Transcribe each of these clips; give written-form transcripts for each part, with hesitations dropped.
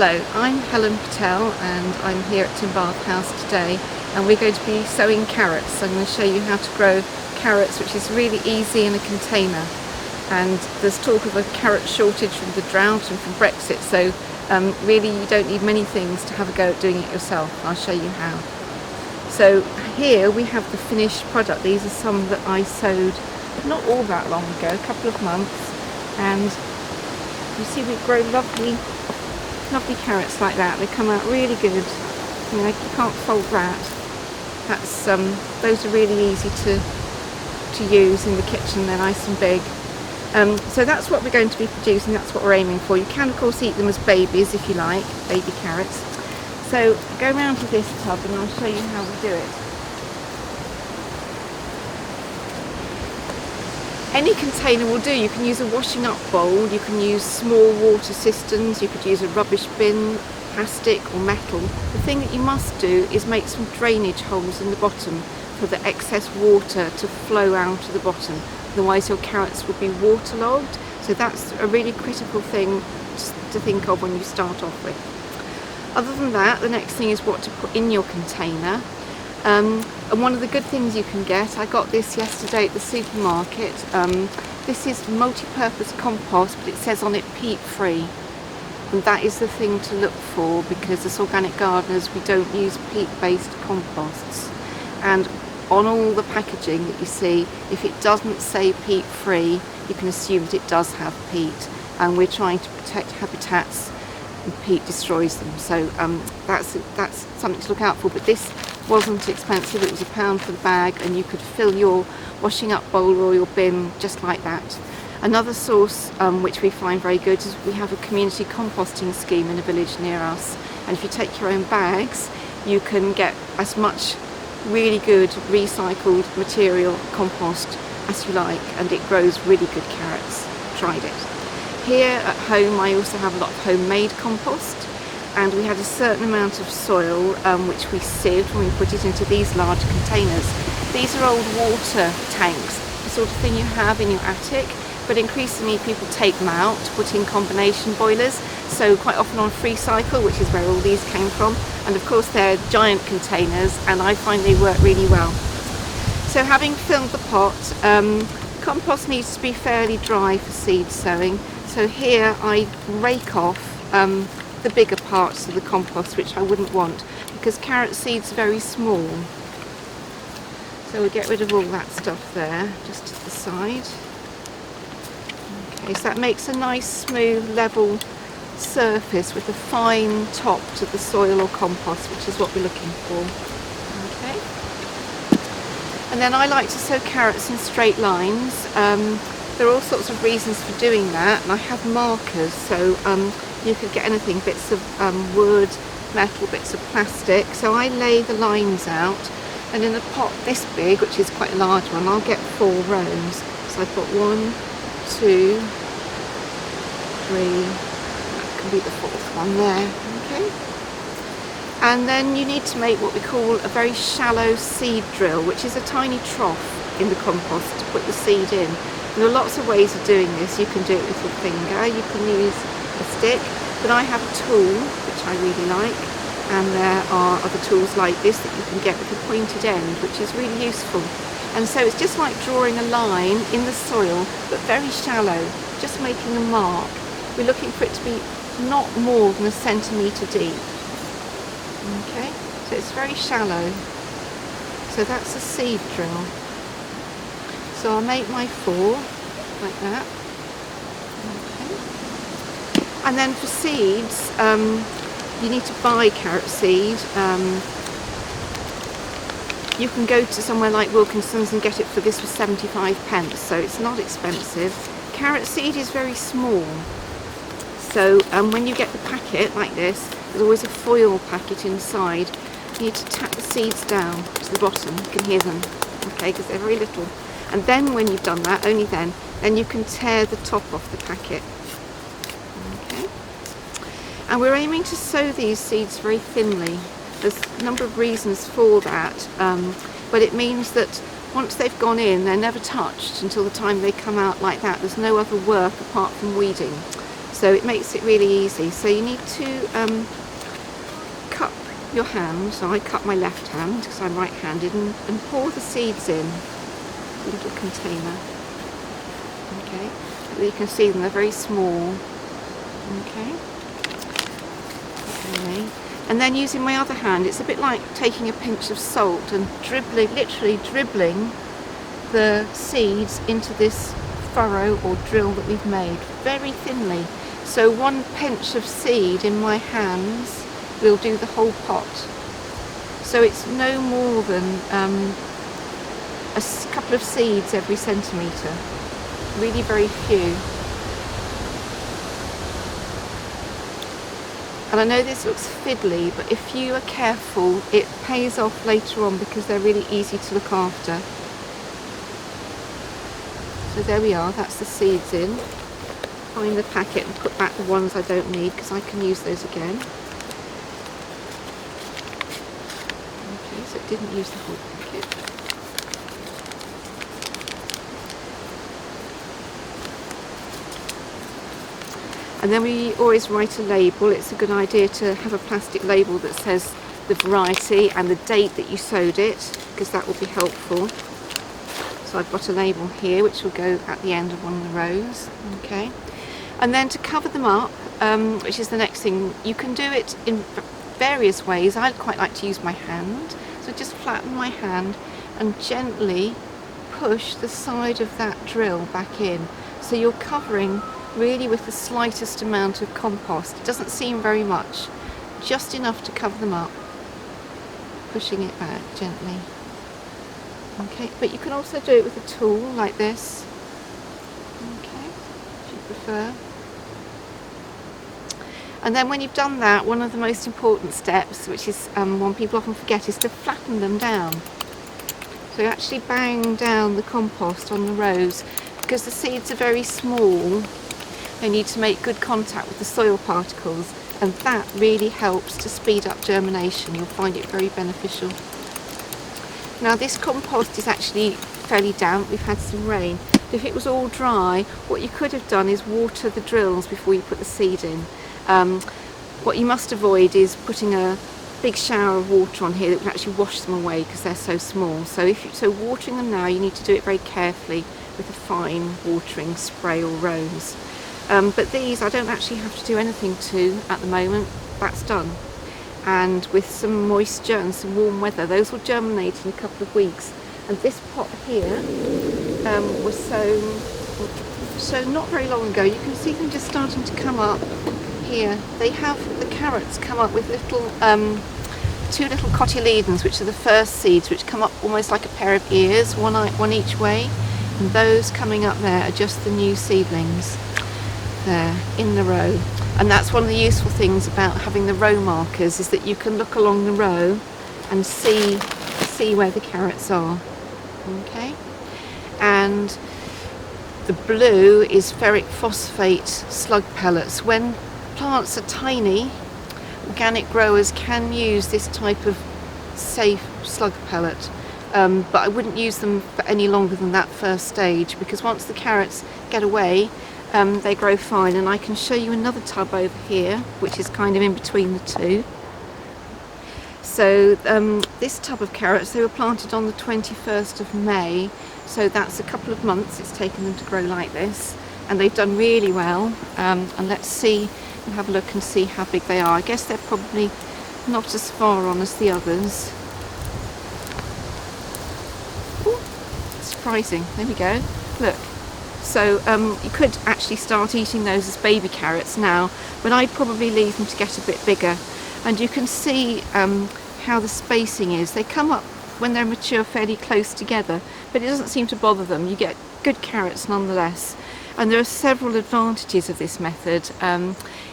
Hello, I'm Helen Patel and I'm here at Tim Bath House today, and we're going to be sowing carrots. I'm going to show you how to grow carrots, which is really easy in a container. And there's talk of a carrot shortage from the drought and from Brexit, so really you don't need many things to have a go at doing it yourself. I'll show you how. So here we have the finished product. These are some that I sowed not all that long ago, a couple of months, and you see we've grown lovely carrots like that. They come out really good. You know, you can't fault that. That's those are really easy to use in the kitchen. They're nice and big. So that's what we're going to be producing. That's what we're aiming for. You can of course eat them as babies if you like, baby carrots. So go around to this tub and I'll show you how we do it. Any container will do. You can use a washing up bowl, you can use small water cisterns, you could use a rubbish bin, plastic or metal. The thing that you must do is make some drainage holes in the bottom for the excess water to flow out to the bottom. Otherwise your carrots would be waterlogged. So that's a really critical thing to think of when you start off with. Other than that, the next thing is what to put in your container. And one of the good things you can get, I got this yesterday at the supermarket. This is multi-purpose compost, but it says on it peat free. And that is the thing to look for, because as organic gardeners we don't use peat-based composts. And on all the packaging that you see, if it doesn't say peat free, you can assume that it does have peat. And we're trying to protect habitats, and peat destroys them. So that's something to look out for. But this wasn't expensive. It was £1 for the bag, and you could fill your washing up bowl or your bin just like that. Another source which we find very good is we have a community composting scheme in a village near us, and if you take your own bags you can get as much really good recycled material compost as you like, and it grows really good carrots. Tried it. Here at home I also have a lot of homemade compost, and we had a certain amount of soil which we sieved when we put it into these large containers. These are old water tanks, the sort of thing you have in your attic, but increasingly people take them out to put in combination boilers, so quite often on free cycle, which is where all these came from, and of course they're giant containers and I find they work really well. So having filled the pot, compost needs to be fairly dry for seed sowing, so here I rake off the bigger parts of the compost which I wouldn't want, because carrot seeds are very small. So we'll get rid of all that stuff there, just to the side. Okay, so that makes a nice smooth level surface with a fine top to the soil or compost, which is what we're looking for. Okay. And then I like to sow carrots in straight lines. There are all sorts of reasons for doing that, and I have markers, so you could get anything, bits of wood, metal, bits of plastic. So I lay the lines out, and in a pot this big, which is quite a large one, I'll get 4 rows. So I've got 1, 2, 3, that can be the 4th one there, okay? And then you need to make what we call a very shallow seed drill, which is a tiny trough in the compost to put the seed in. And there are lots of ways of doing this. You can do it with your finger, you can use a stick, but I have a tool which I really like, and there are other tools like this that you can get with a pointed end, which is really useful. And so it's just like drawing a line in the soil, but very shallow, just making a mark. We're looking for it to be not more than 1 centimetre deep. Okay, so it's very shallow. So that's a seed drill. So I'll make my 4 like that. Okay. And then for seeds, you need to buy carrot seed. You can go to somewhere like Wilkinson's and get it for this for 75p, so it's not expensive. Carrot seed is very small, so when you get the packet like this, there's always a foil packet inside. You need to tap the seeds down to the bottom. You can hear them, okay, because they're very little. And then when you've done that, only then you can tear the top off the packet. Okay. And we're aiming to sow these seeds very thinly. There's a number of reasons for that, but it means that once they've gone in, they're never touched until the time they come out like that. There's no other work apart from weeding. So it makes it really easy. So you need to cup your hand. So I cup my left hand because I'm right-handed, and pour the seeds in a little container. Okay, you can see them, they're very small. Okay. And then using my other hand, it's a bit like taking a pinch of salt and literally dribbling the seeds into this furrow or drill that we've made very thinly. So one pinch of seed in my hands will do the whole pot. So it's no more than a couple of seeds every centimetre. Really very few. And I know this looks fiddly, but if you are careful, it pays off later on because they're really easy to look after. So there we are, that's the seeds in. Find the packet and put back the ones I don't need because I can use those again. Okay, so it didn't use the whole packet. And then we always write a label. It's a good idea to have a plastic label that says the variety and the date that you sowed it, because that will be helpful. So I've got a label here which will go at the end of one of the rows. Okay, and then to cover them up, which is the next thing, you can do it in various ways. I quite like to use my hand, so just flatten my hand and gently push the side of that drill back in, so you're covering really with the slightest amount of compost. It doesn't seem very much, just enough to cover them up, pushing it back gently. Okay, but you can also do it with a tool like this, okay, if you prefer. And then when you've done that, one of the most important steps, which is one people often forget, is to flatten them down. So you actually bang down the compost on the rows, because the seeds are very small. They need to make good contact with the soil particles, and that really helps to speed up germination. You'll find it very beneficial. Now this compost is actually fairly damp, we've had some rain. If it was all dry, what you could have done is water the drills before you put the seed in. What you must avoid is putting a big shower of water on here that would actually wash them away because they're so small. So watering them now, you need to do it very carefully with a fine watering spray or rose. But these I don't actually have to do anything to at the moment, that's done. And with some moisture and some warm weather, those will germinate in a couple of weeks. And this pot here was sown not very long ago. You can see them just starting to come up here. They have the carrots come up with little two little cotyledons, which are the first seeds, which come up almost like a pair of ears, one each way. And those coming up there are just the new seedlings there in the row. And that's one of the useful things about having the row markers, is that you can look along the row and see where the carrots are. Okay, and the blue is ferric phosphate slug pellets. When plants are tiny, organic growers can use this type of safe slug pellet, but I wouldn't use them for any longer than that first stage, because once the carrots get away, they grow fine. And I can show you another tub over here, which is kind of in between the two. So this tub of carrots, they were planted on the 21st of May, so that's a couple of months it's taken them to grow like this, and they've done really well. And let's see and have a look and see how big they are. I guess they're probably not as far on as the others. Ooh, surprising, there we go, look. So you could actually start eating those as baby carrots now, but I'd probably leave them to get a bit bigger. And you can see how the spacing is. They come up when they're mature fairly close together, but it doesn't seem to bother them. You get good carrots nonetheless. And there are several advantages of this method.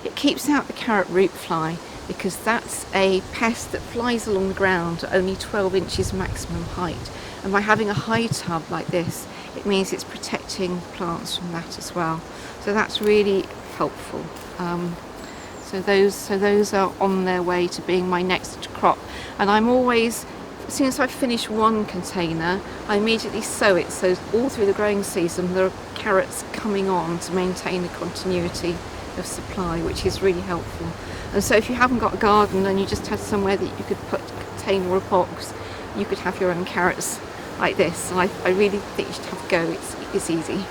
It keeps out the carrot root fly, because that's a pest that flies along the ground at only 12 inches maximum height. And by having a high tub like this, it means it's protecting plants from that as well. So that's really helpful. So those are on their way to being my next crop. And I'm always, as soon as I finish one container, I immediately sow it, so all through the growing season there are carrots coming on to maintain the continuity of supply, which is really helpful. And so if you haven't got a garden and you just had somewhere that you could put a container or a box, you could have your own carrots like this. And I really think you should have a go. It's easy.